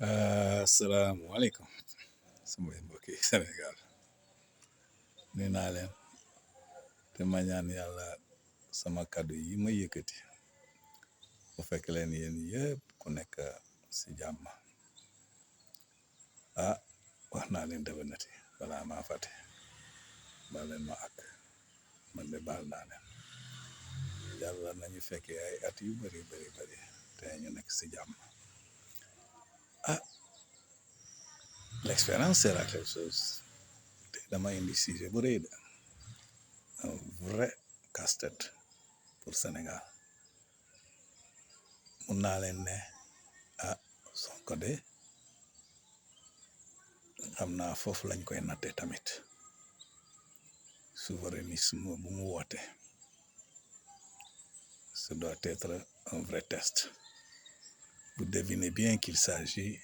Asalaamaaleykum samay mbokki Sénégal nuyu naa leen te ma ñaan yàlla sama kàddu yi ma yëkkati bu fekk leen yéen yëpp ku nekk si jàmm wax naa leen déwénati balaa maa fàtte baal leen ma ak man de baal naa leen yàlla nañu fekkee ay at yu bëri te ñu nekk si jàmm. L'expérience sera quelque chose te dama indi sujet bu rëy de un vrai casse-tête pour Sénégal mun naa leen ne Sonko de xam naa foofu lañ koy natte tamit souverainisme bu mu woote ce doit être un vrai test. Vous devinez bien qu'il s'agit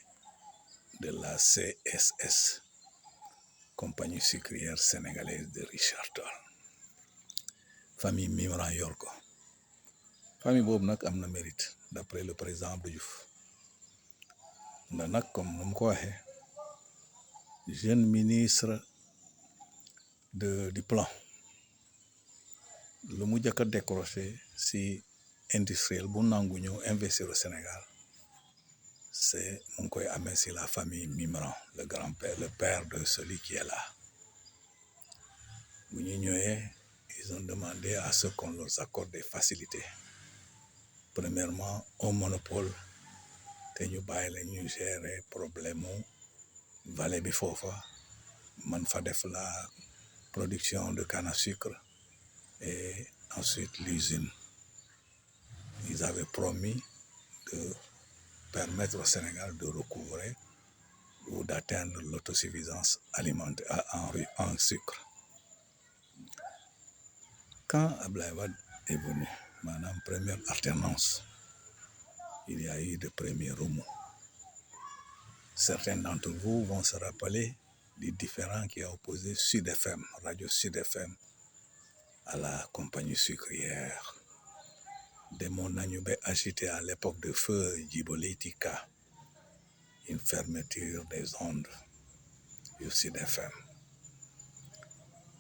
de la CSS, Compagnie sucrière sénégalaise de Richard Toll, famille Mimran yor ko famille boobu nag am na mérite d'après le président Abdou Diouf ndax nag comme nu mu ko waxee jeune ministre du plan lu mu njëkk a décroché si industriel bu nangu ñëw investir au Sénégal c'est mu ngi koy amee si la famille Mimran le grand-père le père de celui qui est là bu ñu ñëwee ils ont demandé à ce qu'on leur accorde des facilités premièrement un monopole te ñu bàyyi la ñu gérer problème mu vallée bi foofa man fa def la production de canne à sucre et ensuite l'usine ils avaient promis de permettre au Sénégal de recouvrer ou d'atteindre l'autosuffisance alimentaire en sucre. Quand Abdoulaye Wade est venu, maanaam première alternance, il y a eu de premiers remous. Certains d'entre vous vont se rappeler du différend qui a opposé Sud FM, Radio Sud FM, à la compagnie sucrière. Demoon nañu ba agité à l'époque de feu Djibo Leyti Ka une fermeture des ondes du Sud FM.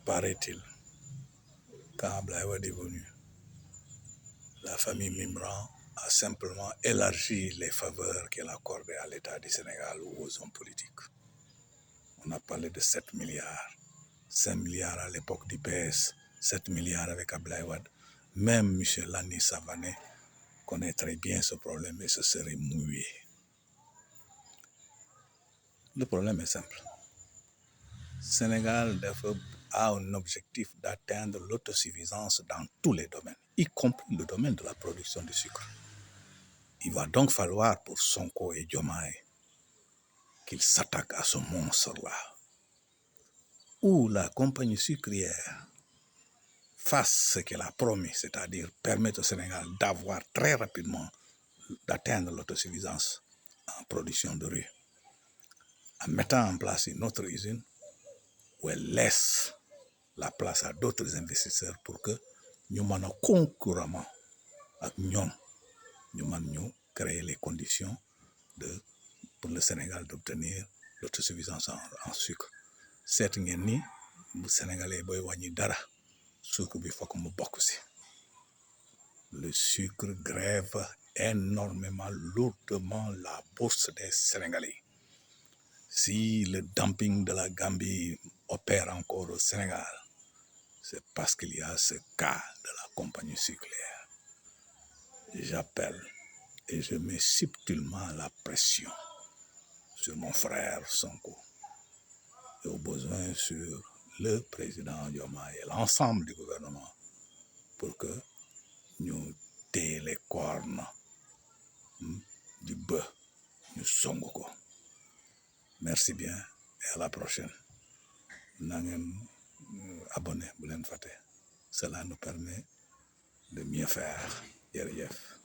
Paraît-il, quand Abdoulaye Wade est venu, la famille Mimran a simplement élargi les faveurs qu'elle accordait à l'État du Sénégal ou aux hommes politiques. On a parlé de 7 milliards, 5 milliards à l'époque du PS, 7 milliards avec Abdoulaye Wade. Même M. Lani Savané connaît très bien ce problème et se serait mouillé. Le problème est simple. Sénégal a un objectif d'atteindre l'autosuffisance dans tous les domaines, y compris le domaine de la production de sucre. Il va donc falloir pour Sonko et Diomaye qu'ils s'attaquent à ce monstre-là, où la compagnie sucrière fasse ce qu'elle a promis, c'est-à-dire permettre au Sénégal d'avoir très rapidement, d'atteindre l'autosuffisance en production de riz, en mettant en place une autre usine où elle laisse la place à d'autres investisseurs pour que ñu mën a concurremment ak ñoom ñu mën ñu créer les conditions pour le Sénégal d'obtenir l'autosuffisance en sucre. Seet ngeen ni bu Sénégalais booy wàññi dara sucre bi fokk mu bokk si. Le sucre grève énormément lourdement la bourse des Sénégalais. Si le dumping de la Gambie opère encore au Sénégal, c'est parce qu'il y a ce cas de la compagnie sucrière. J'appelle et je mets subtilement la pression sur mon frère Sonko et au besoin sur le président Diomaye et l'ensemble du gouvernement pour que ñu téye les cornes du bœuf ñu song ko. Merci bien et à la prochaine. Na ngeen abonné bu leen fàtte. Cela nous permet de mieux faire. Jërëjëf.